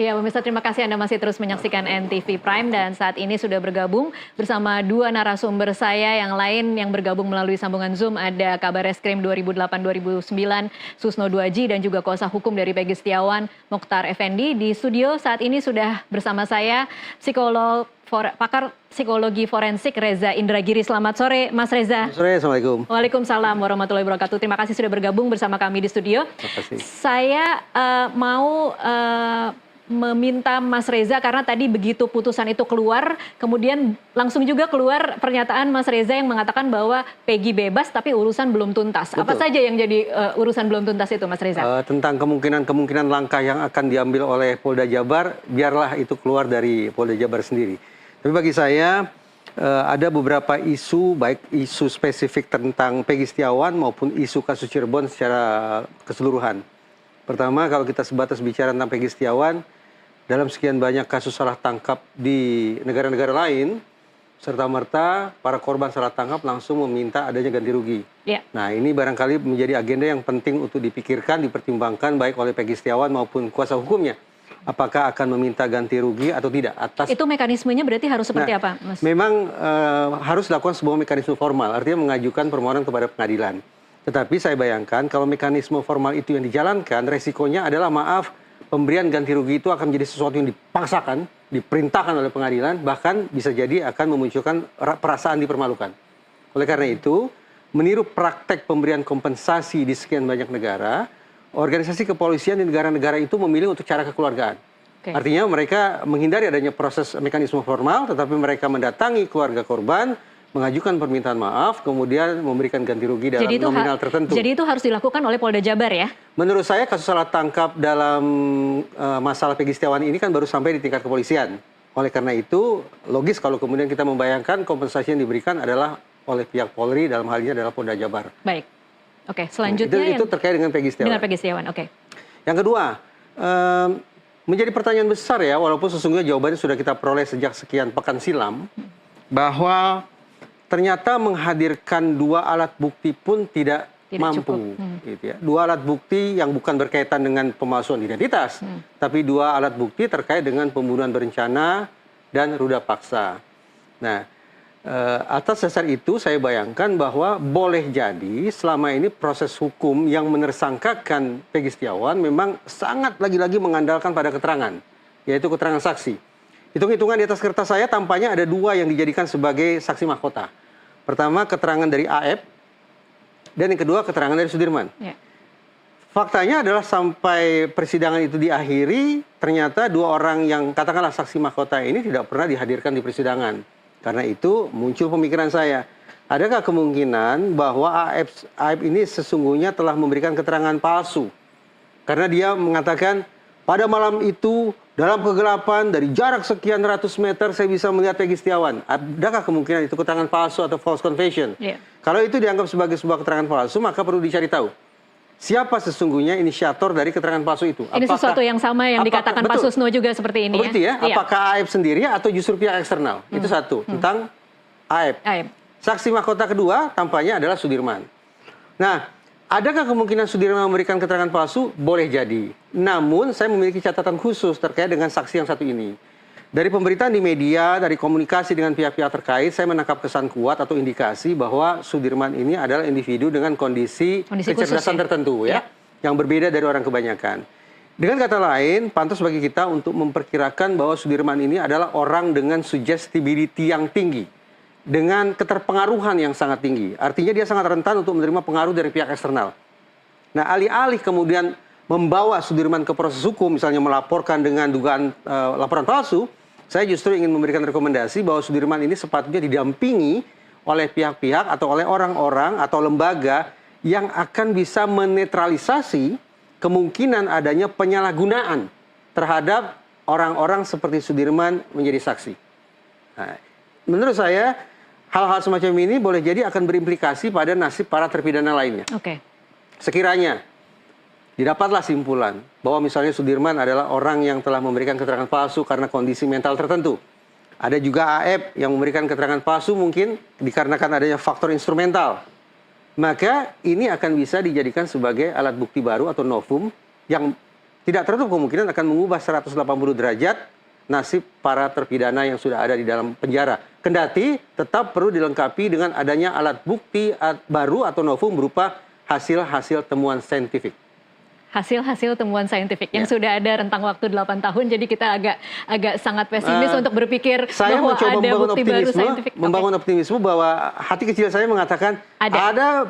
Iya, pemirsa, terima kasih Anda masih terus menyaksikan NTV Prime dan saat ini sudah bergabung bersama dua narasumber saya yang lain yang bergabung melalui sambungan Zoom. Ada Kabar Reskrim 2008-2009 Susno Duaji dan juga kuasa hukum dari Peggy Setiawan Mokhtar Effendi. Di studio saat ini sudah bersama saya pakar psikologi forensik Reza Indragiri. Selamat sore Mas Reza. Selamat sore, Assalamualaikum. Waalaikumsalam warahmatullahi wabarakatuh. Terima kasih sudah bergabung bersama kami di studio. Terima kasih. Saya mau meminta Mas Reza, karena tadi begitu putusan itu keluar, kemudian langsung juga keluar pernyataan Mas Reza yang mengatakan bahwa Peggy bebas tapi urusan belum tuntas. Betul. Apa saja yang jadi urusan belum tuntas itu, Mas Reza? Tentang kemungkinan langkah yang akan diambil oleh Polda Jabar, biarlah itu keluar dari Polda Jabar sendiri. Tapi bagi saya ada beberapa isu, baik isu spesifik tentang Peggy Setiawan maupun isu kasus Cirebon secara keseluruhan. Pertama, kalau kita sebatas bicara tentang Peggy Setiawan, dalam sekian banyak kasus salah tangkap di negara-negara lain, serta-merta para korban salah tangkap langsung meminta adanya ganti rugi. Yeah. Nah, ini barangkali menjadi agenda yang penting untuk dipikirkan, dipertimbangkan baik oleh Peggy Setiawan maupun kuasa hukumnya. Apakah akan meminta ganti rugi atau tidak atas... Itu mekanismenya berarti harus seperti apa, Mas? Memang harus dilakukan sebuah mekanisme formal, artinya mengajukan permohonan kepada pengadilan. Tetapi saya bayangkan kalau mekanisme formal itu yang dijalankan, resikonya adalah pemberian ganti rugi itu akan menjadi sesuatu yang dipaksakan, diperintahkan oleh pengadilan, bahkan bisa jadi akan memunculkan perasaan dipermalukan. Oleh karena itu, meniru praktek pemberian kompensasi di sekian banyak negara, organisasi kepolisian di negara-negara itu memilih untuk cara kekeluargaan. Okay. Artinya mereka menghindari adanya proses mekanisme formal, tetapi mereka mendatangi keluarga korban, mengajukan permintaan maaf, kemudian memberikan ganti rugi dalam nominal tertentu. Jadi itu harus dilakukan oleh Polda Jabar ya? Menurut saya kasus salah tangkap dalam masalah Peggy Setiawan ini kan baru sampai di tingkat kepolisian. Oleh karena itu, logis kalau kemudian kita membayangkan kompensasi yang diberikan adalah oleh pihak Polri, dalam hal ini adalah Polda Jabar. Baik. Oke, selanjutnya itu terkait dengan Peggy Setiawan. Dengan Peggy Setiawan, oke. Yang kedua, menjadi pertanyaan besar ya, walaupun sesungguhnya jawabannya sudah kita peroleh sejak sekian pekan silam, bahwa ternyata menghadirkan dua alat bukti pun tidak mampu. Gitu ya. Dua alat bukti yang bukan berkaitan dengan pemalsuan identitas, tapi dua alat bukti terkait dengan pembunuhan berencana dan ruda paksa. Nah, atas dasar itu saya bayangkan bahwa boleh jadi selama ini proses hukum yang menersangkakan Peggy Setiawan memang sangat lagi-lagi mengandalkan pada keterangan, yaitu keterangan saksi. Hitung-hitungan di atas kertas saya tampaknya ada dua yang dijadikan sebagai saksi mahkota. Pertama, keterangan dari AF, dan yang kedua, keterangan dari Sudirman. Ya. Faktanya adalah sampai persidangan itu diakhiri, ternyata dua orang yang katakanlah saksi mahkota ini tidak pernah dihadirkan di persidangan. Karena itu muncul pemikiran saya, adakah kemungkinan bahwa AF ini sesungguhnya telah memberikan keterangan palsu? Karena dia mengatakan, pada malam itu, dalam kegelapan, dari jarak sekian ratus meter, saya bisa melihat Peggy Setiawan. Adakah kemungkinan itu keterangan palsu atau false confession? Yeah. Kalau itu dianggap sebagai sebuah keterangan palsu, maka perlu dicari tahu. Siapa sesungguhnya inisiator dari keterangan palsu itu? Ini sesuatu yang sama yang dikatakan Pak Susno juga seperti ini begitu ya? Apakah AF sendiri atau justru pihak eksternal? Itu satu, tentang AF. Saksi mahkota kedua tampaknya adalah Sudirman. Nah, adakah kemungkinan Sudirman memberikan keterangan palsu? Boleh jadi. Namun, saya memiliki catatan khusus terkait dengan saksi yang satu ini. Dari pemberitaan di media, dari komunikasi dengan pihak-pihak terkait, saya menangkap kesan kuat atau indikasi bahwa Sudirman ini adalah individu dengan kondisi kecerdasan tertentu ya, yang berbeda dari orang kebanyakan. Dengan kata lain, pantas bagi kita untuk memperkirakan bahwa Sudirman ini adalah orang dengan suggestibility yang tinggi, dengan keterpengaruhan yang sangat tinggi. Artinya dia sangat rentan untuk menerima pengaruh dari pihak eksternal. Nah, alih-alih kemudian membawa Sudirman ke proses hukum, misalnya melaporkan dengan dugaan laporan palsu, saya justru ingin memberikan rekomendasi bahwa Sudirman ini sepatutnya didampingi oleh pihak-pihak atau oleh orang-orang atau lembaga yang akan bisa menetralisasi kemungkinan adanya penyalahgunaan terhadap orang-orang seperti Sudirman menjadi saksi. Nah, menurut saya, hal-hal semacam ini boleh jadi akan berimplikasi pada nasib para terpidana lainnya. Oke. Sekiranya didapatlah simpulan bahwa misalnya Sudirman adalah orang yang telah memberikan keterangan palsu karena kondisi mental tertentu. Ada juga AF yang memberikan keterangan palsu mungkin dikarenakan adanya faktor instrumental. Maka ini akan bisa dijadikan sebagai alat bukti baru atau novum yang tidak tertutup kemungkinan akan mengubah 180 derajat nasib para terpidana yang sudah ada di dalam penjara. Kendati tetap perlu dilengkapi dengan adanya alat bukti baru atau novum berupa hasil-hasil temuan saintifik. Hasil-hasil temuan saintifik yang sudah ada rentang waktu 8 tahun, jadi kita agak sangat pesimis untuk berpikir saya bahwa mencoba ada membangun bukti baru saintifik. membangun optimisme bahwa hati kecil saya mengatakan ada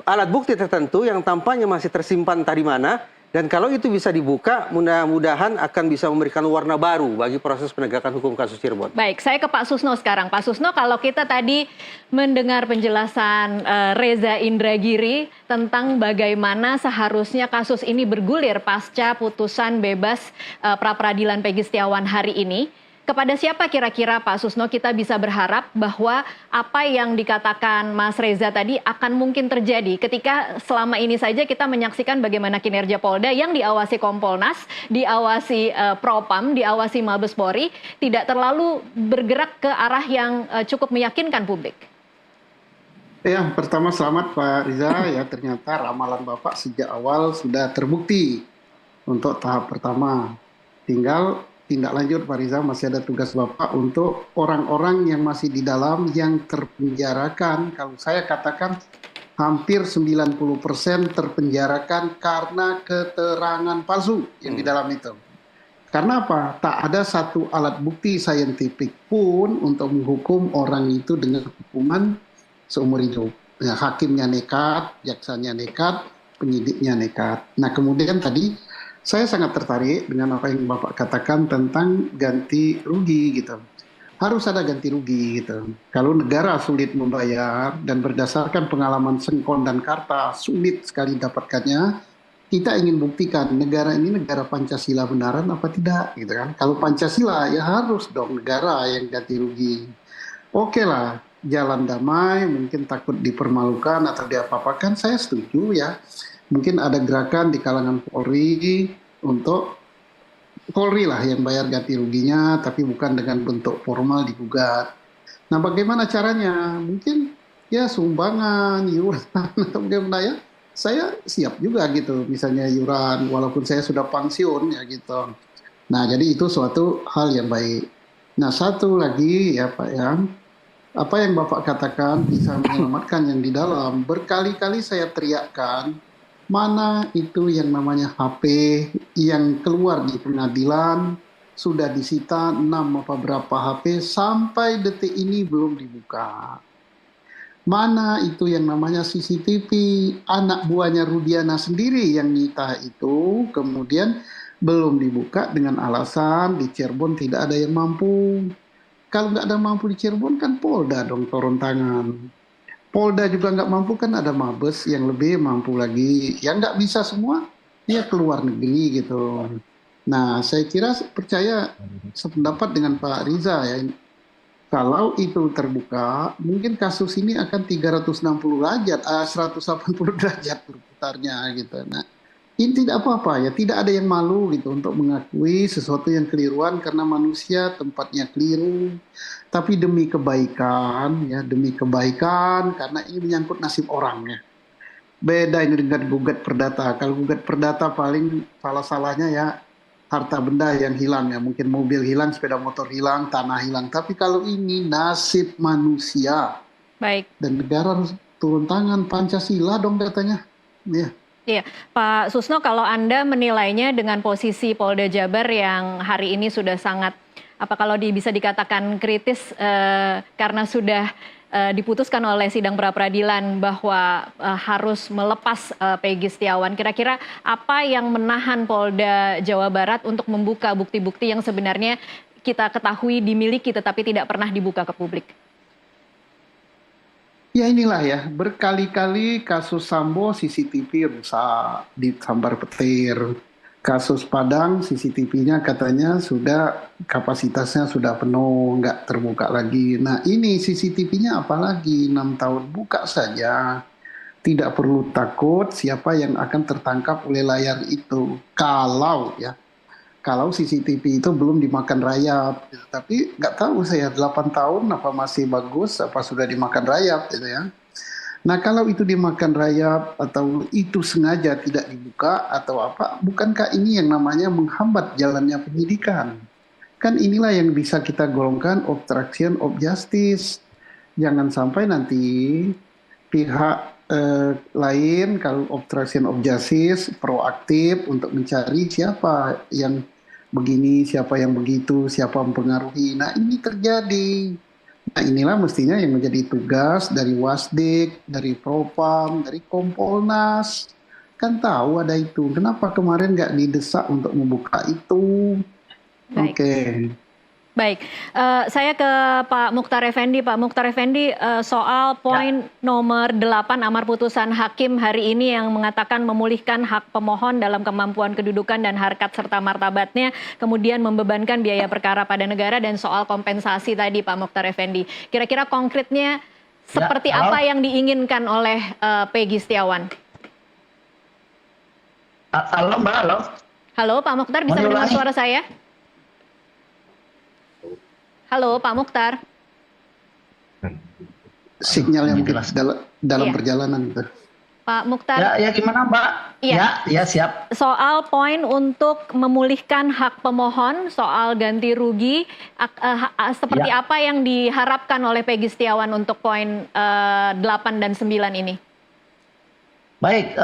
alat bukti tertentu yang tampaknya masih tersimpan entah di mana, dan kalau itu bisa dibuka, mudah-mudahan akan bisa memberikan warna baru bagi proses penegakan hukum kasus Cirebon. Baik, saya ke Pak Susno sekarang. Pak Susno, kalau kita tadi mendengar penjelasan Reza Indragiri tentang bagaimana seharusnya kasus ini bergulir pasca putusan bebas pra-peradilan Peggy Setiawan hari ini, kepada siapa kira-kira Pak Susno kita bisa berharap bahwa apa yang dikatakan Mas Reza tadi akan mungkin terjadi ketika selama ini saja kita menyaksikan bagaimana kinerja Polda yang diawasi Kompolnas, diawasi Propam, diawasi Mabes Polri, tidak terlalu bergerak ke arah yang cukup meyakinkan publik. Ya, pertama selamat Pak Riza, ya ternyata ramalan Bapak sejak awal sudah terbukti untuk tahap pertama. Tinggal tindak lanjut Pak Riza, masih ada tugas Bapak untuk orang-orang yang masih di dalam yang terpenjarakan. Kalau saya katakan hampir 90% terpenjarakan karena keterangan palsu yang di dalam itu. Karena apa? Tak ada satu alat bukti saintifik pun untuk menghukum orang itu dengan hukuman seumur hidup. Ya, hakimnya nekat, jaksanya nekat, penyidiknya nekat. Nah kemudian tadi saya sangat tertarik dengan apa yang Bapak katakan tentang ganti rugi gitu. Harus ada ganti rugi gitu. Kalau negara sulit membayar dan berdasarkan pengalaman Sengkon dan Karta sulit sekali dapatkannya, kita ingin buktikan negara ini negara Pancasila benaran apa tidak gitu kan. Kalau Pancasila ya harus dong negara yang ganti rugi. Oke lah, jalan damai, mungkin takut dipermalukan atau diapa-apakan, saya setuju ya. Mungkin ada gerakan di kalangan Polri untuk Polri lah yang bayar ganti ruginya, tapi bukan dengan bentuk formal digugat. Nah bagaimana caranya? Mungkin ya sumbangan, iuran, atau bagaimana ya. Saya siap juga gitu, misalnya iuran, walaupun saya sudah pensiun ya gitu. Nah jadi itu suatu hal yang baik. Nah satu lagi ya Pak ya, apa yang Bapak katakan bisa menyelamatkan yang di dalam. Berkali-kali saya teriakkan, mana itu yang namanya HP yang keluar di pengadilan, sudah disita 6 apa berapa HP, sampai detik ini belum dibuka. Mana itu yang namanya CCTV, anak buahnya Rudiana sendiri yang nyita itu, kemudian belum dibuka dengan alasan di Cirebon tidak ada yang mampu. Kalau nggak ada mampu di Cirebon kan Polda dong turun tangan. Polda juga nggak mampu kan ada Mabes yang lebih mampu lagi. Yang nggak bisa semua, dia keluar negeri gitu. Nah, saya kira percaya sependapat dengan Pak Riza ya. Kalau itu terbuka, mungkin kasus ini akan 180 derajat berputarnya gitu. Nah, ini tidak apa-apa ya, tidak ada yang malu gitu untuk mengakui sesuatu yang keliruan karena manusia tempatnya keliru. Tapi demi kebaikan ya, demi kebaikan karena ini menyangkut nasib orang ya. Beda ini dengan gugat perdata. Kalau gugat perdata paling salah-salahnya ya harta benda yang hilang ya, mungkin mobil hilang, sepeda motor hilang, tanah hilang. Tapi kalau ini nasib manusia. Baik. Dan negara harus turun tangan, Pancasila dong katanya. Ya. Iya, Pak Susno, kalau Anda menilainya dengan posisi Polda Jabar yang hari ini sudah sangat, kalau bisa dikatakan kritis karena sudah diputuskan oleh sidang pra-peradilan bahwa harus melepas Peggy Setiawan. Kira-kira apa yang menahan Polda Jawa Barat untuk membuka bukti-bukti yang sebenarnya kita ketahui dimiliki tetapi tidak pernah dibuka ke publik? Ya inilah ya, berkali-kali kasus Sambo CCTV rusak, disambar petir. Kasus Padang CCTV-nya katanya sudah kapasitasnya sudah penuh, nggak terbuka lagi. Nah ini CCTV-nya apalagi 6 tahun, buka saja. Tidak perlu takut siapa yang akan tertangkap oleh layar itu. Kalau CCTV itu belum dimakan rayap. Tapi nggak tahu saya 8 tahun apa masih bagus, apa sudah dimakan rayap gitu ya. Nah, kalau itu dimakan rayap atau itu sengaja tidak dibuka atau apa, bukankah ini yang namanya menghambat jalannya penyidikan? Kan inilah yang bisa kita golongkan obstruction of justice. Jangan sampai nanti pihak lain kalau obstruction of justice proaktif untuk mencari siapa yang begini, siapa yang begitu, siapa mempengaruhi. Nah, ini terjadi. Nah, inilah mestinya yang menjadi tugas dari Wasdik, dari Propam, dari Kompolnas. Kan tahu ada itu. Kenapa kemarin nggak didesak untuk membuka itu? Baik. Oke. Baik, saya ke Pak Mukhtar Effendi. Pak Mukhtar Effendi, soal poin nomor 8 amar putusan hakim hari ini yang mengatakan memulihkan hak pemohon dalam kemampuan kedudukan dan harkat serta martabatnya, kemudian membebankan biaya perkara pada negara dan soal kompensasi tadi Pak Mukhtar Effendi. Kira-kira konkretnya seperti apa yang diinginkan oleh Peggy Setiawan? Halo Mbak, halo. Halo Pak Mukhtar, bisa mendengar suara saya? Halo Pak Mukhtar. Sinyal yang mungkin dalam Iya. perjalanan itu. Pak Mukhtar. Ya gimana Mbak? Iya. Ya siap. Soal poin untuk memulihkan hak pemohon, soal ganti rugi, seperti apa yang diharapkan oleh Peggy Setiawan untuk poin 8 dan 9 ini? Baik,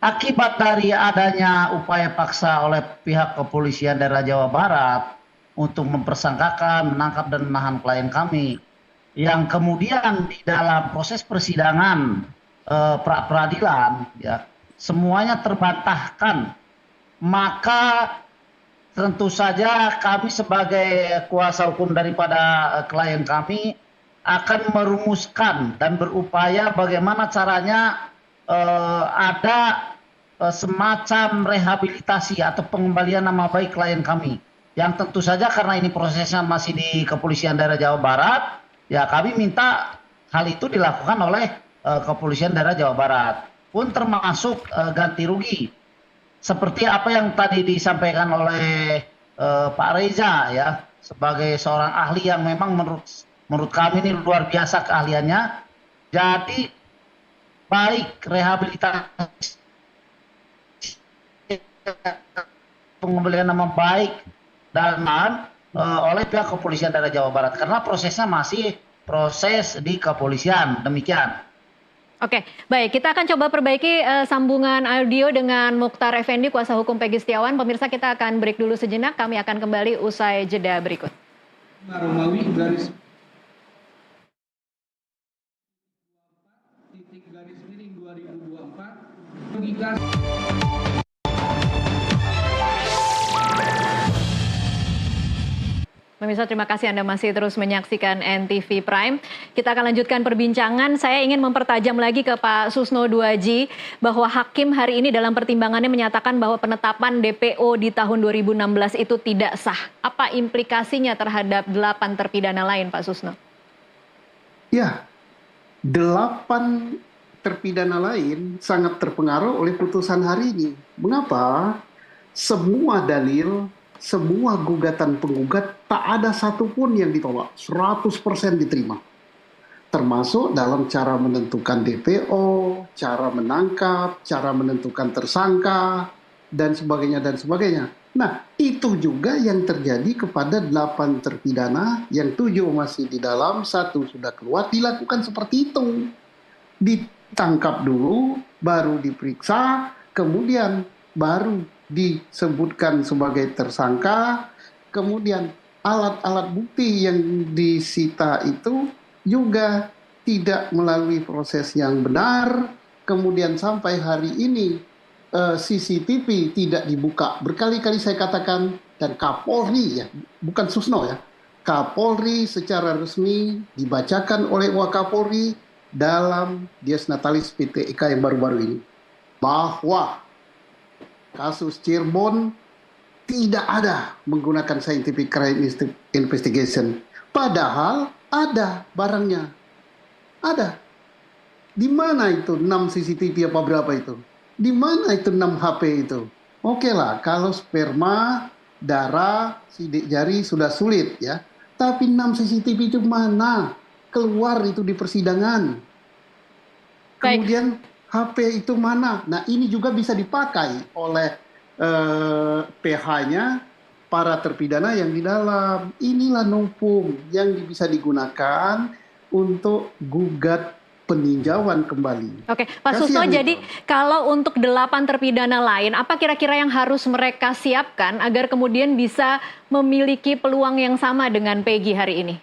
akibat dari adanya upaya paksa oleh pihak kepolisian daerah Jawa Barat untuk mempersangkakan, menangkap dan menahan klien kami, yang kemudian di dalam proses persidangan pra peradilan, ya semuanya terbantahkan, maka tentu saja kami sebagai kuasa hukum daripada klien kami akan merumuskan dan berupaya bagaimana caranya ada semacam rehabilitasi atau pengembalian nama baik klien kami. Yang tentu saja karena ini prosesnya masih di Kepolisian Daerah Jawa Barat, ya kami minta hal itu dilakukan oleh Kepolisian Daerah Jawa Barat. Pun termasuk ganti rugi. Seperti apa yang tadi disampaikan oleh Pak Reza ya, sebagai seorang ahli yang memang menurut kami ini luar biasa keahliannya. Jadi baik rehabilitasi, pengembalian nama baik dan oleh pihak Kepolisian Daerah Jawa Barat karena prosesnya masih proses di kepolisian. Demikian. Oke, baik. Kita akan coba perbaiki sambungan audio dengan Mukhtar Effendi, kuasa hukum Peggy Setiawan. Pemirsa, kita akan break dulu sejenak. Kami akan kembali usai jeda berikut. Romawi garis titik garis miring 2024 logika. Pemirsa, terima kasih Anda masih terus menyaksikan NTV Prime. Kita akan lanjutkan perbincangan. Saya ingin mempertajam lagi ke Pak Susno Duaji bahwa hakim hari ini dalam pertimbangannya menyatakan bahwa penetapan DPO di tahun 2016 itu tidak sah. Apa implikasinya terhadap 8 terpidana lain, Pak Susno? Ya, 8 terpidana lain sangat terpengaruh oleh putusan hari ini. Mengapa? Semua dalil, semua gugatan penggugat tak ada satupun yang ditolak, 100% diterima. Termasuk dalam cara menentukan DPO, cara menangkap, cara menentukan tersangka, dan sebagainya, dan sebagainya. Nah, itu juga yang terjadi kepada 8 terpidana, yang 7 masih di dalam, 1 sudah keluar, dilakukan seperti itu. Ditangkap dulu, baru diperiksa, kemudian baru disebutkan sebagai tersangka, kemudian alat-alat bukti yang disita itu juga tidak melalui proses yang benar, kemudian sampai hari ini CCTV tidak dibuka. Berkali-kali saya katakan, dan Kapolri ya, bukan Susno ya, Kapolri secara resmi dibacakan oleh Wakapolri dalam Dies Natalis PTIK yang baru-baru ini, bahwa kasus Cirebon tidak ada menggunakan scientific crime investigation. Padahal ada barangnya. Ada. Di mana itu 6 CCTV apa berapa itu? Di mana itu 6 HP itu? Oke lah, kalau sperma, darah, sidik jari sudah sulit ya. Tapi 6 CCTV itu mana? Keluar itu di persidangan. Baik. Kemudian HP itu mana? Nah, ini juga bisa dipakai oleh PH-nya, para terpidana yang di dalam. Inilah novum yang bisa digunakan untuk gugat peninjauan kembali. Oke, Pak Susno, Kasihan jadi itu. kalau untuk 8 terpidana lain, apa kira-kira yang harus mereka siapkan agar kemudian bisa memiliki peluang yang sama dengan Peggy hari ini?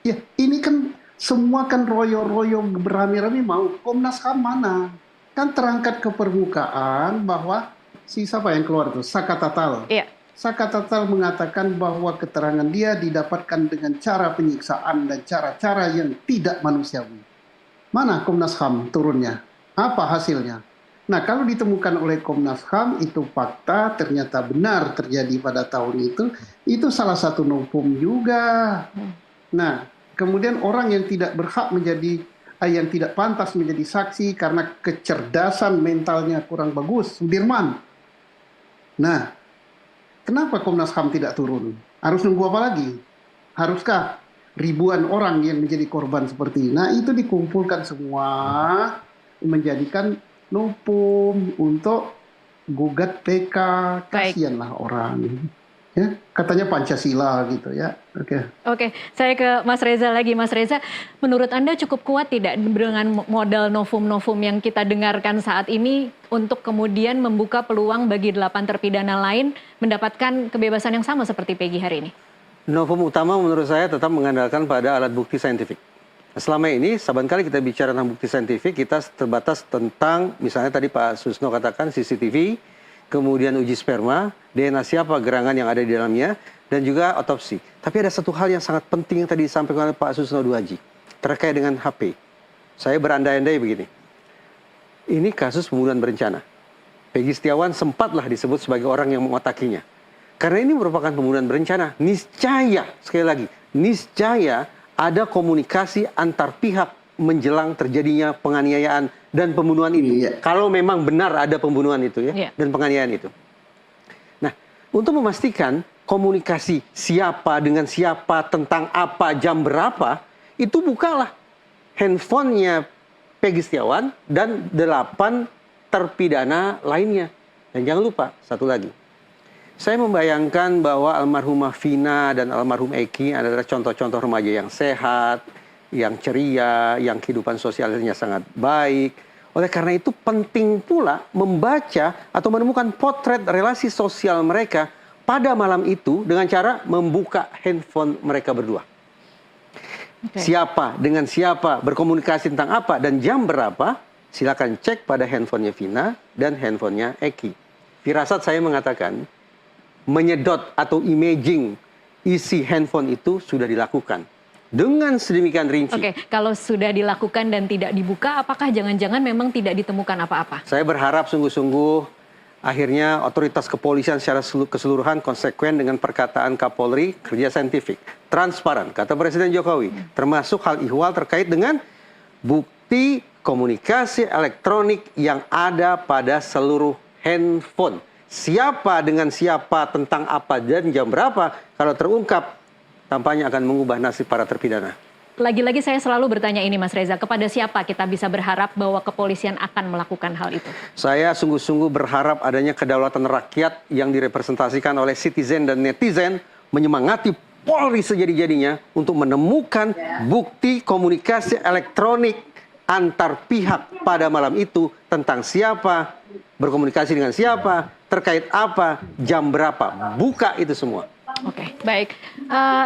Ya, ini kan semua kan royo-royo berami-rami mau. Komnas HAM mana? Kan terangkat ke permukaan bahwa siapa yang keluar itu? Saka Tatal. Iya. Saka Tatal mengatakan bahwa keterangan dia didapatkan dengan cara penyiksaan dan cara-cara yang tidak manusiawi. Mana Komnas HAM turunnya? Apa hasilnya? Nah, kalau ditemukan oleh Komnas HAM itu fakta ternyata benar terjadi pada tahun itu salah satu novum juga. Nah, kemudian orang yang tidak berhak menjadi yang tidak pantas menjadi saksi karena kecerdasan mentalnya kurang bagus, Sudirman. Nah, kenapa Komnas HAM tidak turun? Harus nunggu apa lagi? Haruskah ribuan orang yang menjadi korban seperti ini? Nah, itu dikumpulkan semua menjadikan novum untuk gugat PK. Kasianlah orang. Ya, katanya Pancasila gitu ya. Oke, saya ke Mas Reza lagi. Mas Reza, menurut Anda cukup kuat tidak dengan modal novum-novum yang kita dengarkan saat ini untuk kemudian membuka peluang bagi 8 terpidana lain mendapatkan kebebasan yang sama seperti Peggy hari ini? Novum utama menurut saya tetap mengandalkan pada alat bukti saintifik. Selama ini, saban kali kita bicara tentang bukti saintifik, kita terbatas tentang, misalnya tadi Pak Susno katakan CCTV, kemudian uji sperma, DNA siapa gerangan yang ada di dalamnya, dan juga otopsi. Tapi ada satu hal yang sangat penting yang tadi disampaikan oleh Pak Susno Duaji, terkait dengan HP. Saya berandai-andai begini, ini kasus pembunuhan berencana. Peggy Setiawan sempatlah disebut sebagai orang yang mengotakinya. Karena ini merupakan pembunuhan berencana, niscaya, sekali lagi, niscaya ada komunikasi antar pihak menjelang terjadinya penganiayaan dan pembunuhan itu. Iya. Kalau memang benar ada pembunuhan itu ya, Iya. dan penganiayaan itu. Nah, untuk memastikan komunikasi siapa dengan siapa, tentang apa, jam berapa, itu bukalah handphonenya Peggy Setiawan dan 8 terpidana lainnya. Dan jangan lupa, satu lagi. Saya membayangkan bahwa almarhumah Vina dan almarhum Eki adalah contoh-contoh remaja yang sehat, yang ceria, yang kehidupan sosialnya sangat baik. Oleh karena itu penting pula membaca atau menemukan potret relasi sosial mereka pada malam itu dengan cara membuka handphone mereka berdua. Siapa dengan siapa, berkomunikasi tentang apa dan jam berapa, silakan cek pada handphonenya Vina dan handphonenya Eki. Firasat saya mengatakan, menyedot atau imaging isi handphone itu sudah dilakukan dengan sedemikian rinci. Oke, kalau sudah dilakukan dan tidak dibuka, apakah jangan-jangan memang tidak ditemukan apa-apa? Saya berharap sungguh-sungguh akhirnya otoritas kepolisian secara keseluruhan konsekuen dengan perkataan Kapolri, kerja saintifik, transparan, kata Presiden Jokowi, termasuk hal ihwal terkait dengan bukti komunikasi elektronik yang ada pada seluruh handphone. Siapa dengan siapa, tentang apa, dan jam berapa, kalau terungkap, tampaknya akan mengubah nasib para terpidana. Lagi-lagi saya selalu bertanya ini Mas Reza, kepada siapa kita bisa berharap bahwa kepolisian akan melakukan hal itu? Saya sungguh-sungguh berharap adanya kedaulatan rakyat yang direpresentasikan oleh citizen dan netizen menyemangati Polri sejadi-jadinya untuk menemukan bukti komunikasi elektronik antar pihak pada malam itu tentang siapa, berkomunikasi dengan siapa, terkait apa, jam berapa. Buka itu semua. Oke, baik.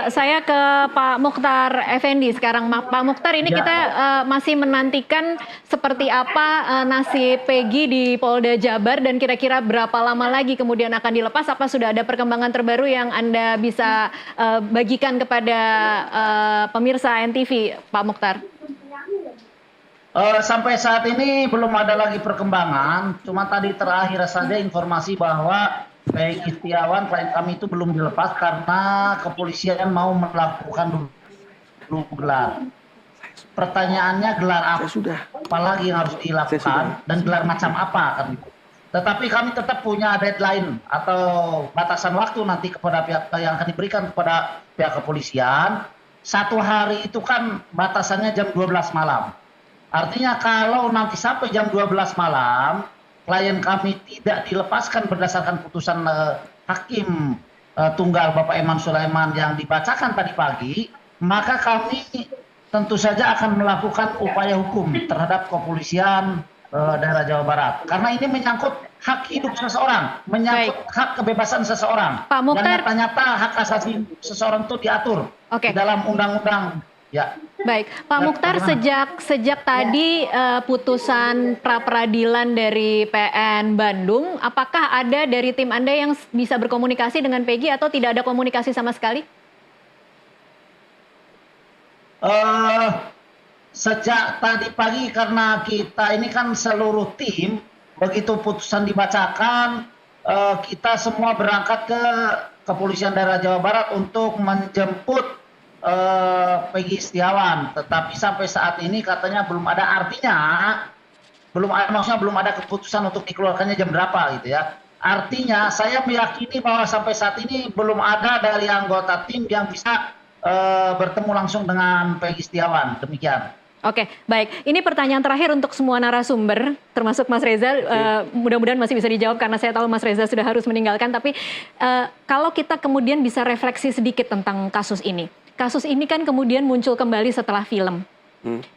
Saya ke Pak Mukhtar Effendi sekarang. Pak Mukhtar, ini kita masih menantikan seperti apa nasib Peggy di Polda Jabar dan kira-kira berapa lama lagi kemudian akan dilepas. Apa sudah ada perkembangan terbaru yang Anda bisa bagikan kepada pemirsa NTV, Pak Mukhtar? Sampai saat ini belum ada lagi perkembangan. Cuma tadi terakhir saja informasi bahwa Peggy Setiawan klien kami itu belum dilepas karena kepolisian mau melakukan dulu gelar. Pertanyaannya gelar apa? Apalagi yang harus dilakukan dan gelar macam apa kan? Tetapi kami tetap punya deadline atau batasan waktu nanti kepada pihak yang akan diberikan kepada pihak kepolisian. 1 hari itu kan batasannya jam 12 malam. Artinya kalau nanti sampai jam 12 malam, klien kami tidak dilepaskan berdasarkan putusan hakim tunggal Bapak Eman Sulaiman yang dibacakan tadi pagi, maka kami tentu saja akan melakukan upaya hukum terhadap kepolisian daerah Jawa Barat. Karena ini menyangkut hak hidup seseorang, menyangkut hak kebebasan seseorang. Pak Mukhtar, dan nyata-nyata hak asasi seseorang itu diatur di dalam undang-undang. Ya. Baik, Pak Mukhtar, sejak tadi putusan pra peradilan dari PN Bandung, apakah ada dari tim Anda yang bisa berkomunikasi dengan Peggy atau tidak ada komunikasi sama sekali? Sejak tadi pagi, karena kita ini kan seluruh tim, begitu putusan dibacakan, kita semua berangkat ke Kepolisian Daerah Jawa Barat untuk menjemput Peggy Setiawan, tetapi sampai saat ini katanya belum ada, artinya maksudnya belum ada keputusan untuk dikeluarkannya jam berapa gitu ya. Artinya saya meyakini bahwa sampai saat ini belum ada dari anggota tim yang bisa bertemu langsung dengan Peggy Setiawan. Demikian. Oke, baik. Ini pertanyaan terakhir untuk semua narasumber, termasuk Mas Reza. Mudah-mudahan masih bisa dijawab karena saya tahu Mas Reza sudah harus meninggalkan. Tapi kalau kita kemudian bisa refleksi sedikit tentang kasus ini. Kasus ini kan kemudian muncul kembali setelah film.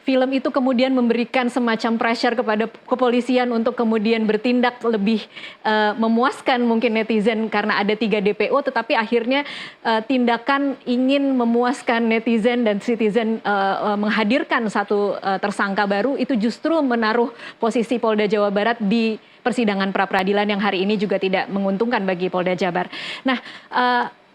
Film itu kemudian memberikan semacam pressure kepada kepolisian untuk kemudian bertindak lebih memuaskan mungkin netizen karena ada 3 DPO, tetapi akhirnya tindakan ingin memuaskan netizen dan citizen menghadirkan satu tersangka baru itu justru menaruh posisi Polda Jawa Barat di persidangan pra peradilan yang hari ini juga tidak menguntungkan bagi Polda Jabar. Nah,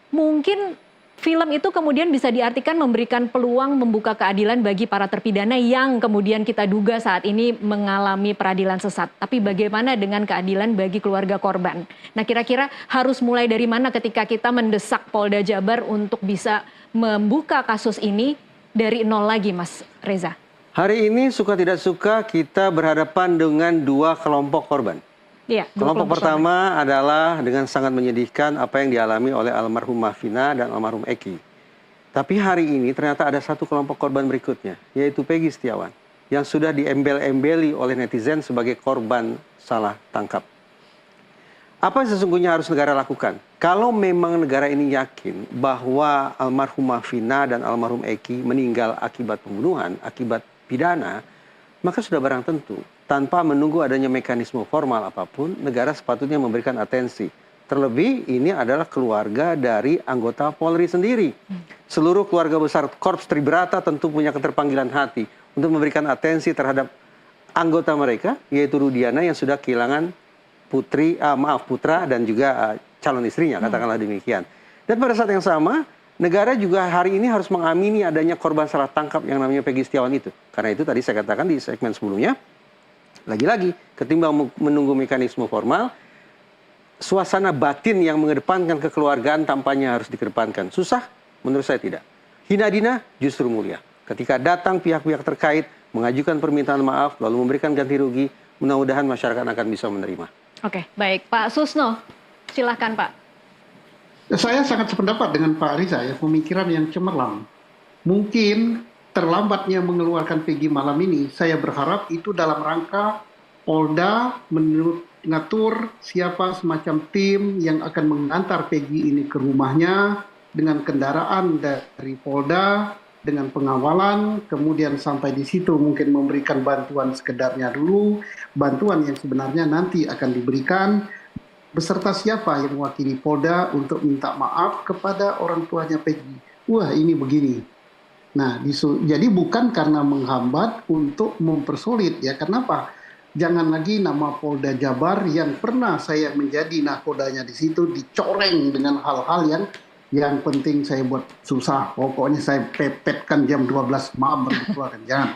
mungkin film itu kemudian bisa diartikan memberikan peluang membuka keadilan bagi para terpidana yang kemudian kita duga saat ini mengalami peradilan sesat. Tapi bagaimana dengan keadilan bagi keluarga korban? Nah, kira-kira harus mulai dari mana ketika kita mendesak Polda Jabar untuk bisa membuka kasus ini dari nol lagi, Mas Reza? Hari ini suka tidak suka kita berhadapan dengan 2 kelompok korban. Ya, kelompok pertama adalah dengan sangat menyedihkan apa yang dialami oleh almarhumah Vina dan almarhum Eki. Tapi hari ini ternyata ada satu kelompok korban berikutnya, yaitu Peggy Setiawan, yang sudah diembel-embeli oleh netizen sebagai korban salah tangkap. Apa yang sesungguhnya harus negara lakukan? Kalau memang negara ini yakin bahwa almarhumah Vina dan almarhum Eki meninggal akibat pembunuhan, akibat pidana, maka sudah barang tentu, tanpa menunggu adanya mekanisme formal apapun, negara sepatutnya memberikan atensi. Terlebih ini adalah keluarga dari anggota Polri sendiri. Seluruh keluarga besar Korps Tribrata tentu punya keterpanggilan hati untuk memberikan atensi terhadap anggota mereka, yaitu Rudiana yang sudah kehilangan putra dan juga calon istrinya, katakanlah demikian. Dan pada saat yang sama, negara juga hari ini harus mengamini adanya korban salah tangkap yang namanya Peggy Setiawan itu. Karena itu tadi saya katakan di segmen sebelumnya, lagi-lagi, ketimbang menunggu mekanisme formal, suasana batin yang mengedepankan kekeluargaan tampaknya harus dikedepankan. Susah? Menurut saya tidak. Hina-dina justru mulia. Ketika datang pihak-pihak terkait, mengajukan permintaan maaf, lalu memberikan ganti rugi, mudah-mudahan masyarakat akan bisa menerima. Oke, baik. Pak Susno, silahkan Pak. Saya sangat sependapat dengan Pak Riza ya, pemikiran yang cemerlang. Mungkin terlambatnya mengeluarkan Peggy malam ini, saya berharap itu dalam rangka Polda mengatur siapa semacam tim yang akan mengantar Peggy ini ke rumahnya dengan kendaraan dari Polda, dengan pengawalan, kemudian sampai di situ mungkin memberikan bantuan sekedarnya dulu, bantuan yang sebenarnya nanti akan diberikan, beserta siapa yang mewakili Polda untuk minta maaf kepada orang tuanya Peggy. Wah, ini begini. Nah, jadi bukan karena menghambat untuk mempersulit ya. Kenapa? Jangan lagi nama Polda Jabar yang pernah saya menjadi nakodanya di situ dicoreng dengan hal-hal yang penting saya buat susah. Pokoknya saya pepetkan jam 12 malam baru dikeluarkan. Jangan.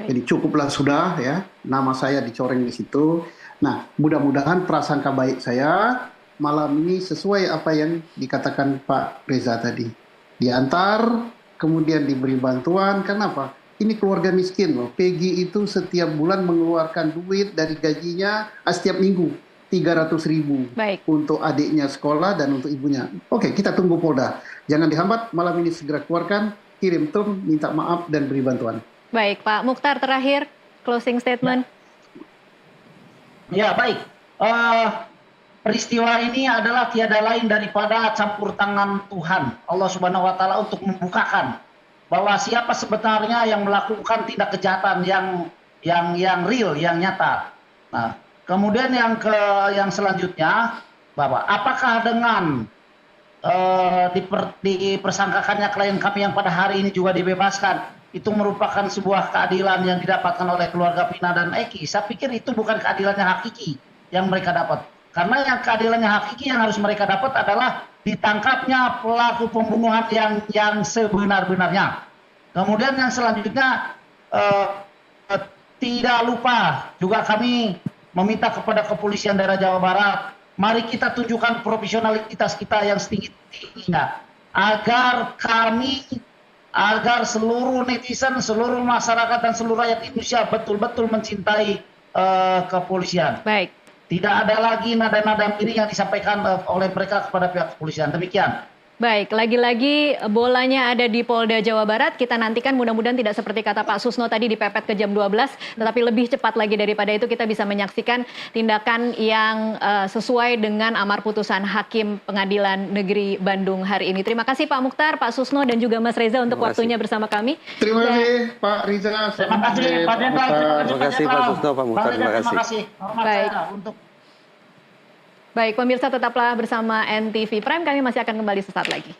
Jadi cukuplah sudah ya. Nama saya dicoreng di situ. Nah, mudah-mudahan prasangka baik saya malam ini sesuai apa yang dikatakan Pak Reza tadi. Diantar, kemudian diberi bantuan. Kenapa? Ini keluarga miskin loh. Peggy itu setiap bulan mengeluarkan duit dari gajinya setiap minggu 300.000 untuk adiknya sekolah dan untuk ibunya. Oke, kita tunggu Polda. Jangan dihambat, malam ini segera keluarkan, kirim minta maaf dan beri bantuan. Baik, Pak Mukhtar terakhir. closing statement. Ya, baik. Peristiwa ini adalah tiada lain daripada campur tangan Tuhan, Allah Subhanahu wa taala, untuk membukakan bahwa siapa sebenarnya yang melakukan tindak kejahatan yang real, yang nyata. Nah, kemudian yang selanjutnya, bahwa apakah dengan dipersangkakannya klien kami yang pada hari ini juga dibebaskan, itu merupakan sebuah keadilan yang didapatkan oleh keluarga Vina dan Eki? Saya pikir itu bukan keadilan yang hakiki yang mereka dapat. Karena yang keadilannya hakiki yang harus mereka dapat adalah ditangkapnya pelaku pembunuhan yang sebenar-benarnya. Kemudian yang selanjutnya, tidak lupa juga kami meminta kepada kepolisian daerah Jawa Barat, mari kita tunjukkan profesionalitas kita yang setinggi-tingginya, agar seluruh netizen, seluruh masyarakat dan seluruh rakyat Indonesia betul-betul mencintai kepolisian. Baik. Tidak ada lagi nada-nada miring yang disampaikan oleh mereka kepada pihak kepolisian. Demikian. Baik, lagi-lagi bolanya ada di Polda Jawa Barat. Kita nantikan mudah-mudahan tidak seperti kata Pak Susno tadi dipepet ke jam 12, tetapi lebih cepat lagi daripada itu kita bisa menyaksikan tindakan yang sesuai dengan amar putusan Hakim Pengadilan Negeri Bandung hari ini. Terima kasih Pak Mukhtar, Pak Susno, dan juga Mas Reza untuk waktunya bersama kami. Terima kasih Pak Riza. Terima kasih Pak Jenderal. Terima kasih Pak Susno, Pak Mukhtar. Terima kasih. Hormat Baik. saya untuk Baik, pemirsa tetaplah bersama NTV Prime. Kami masih akan kembali sesaat lagi.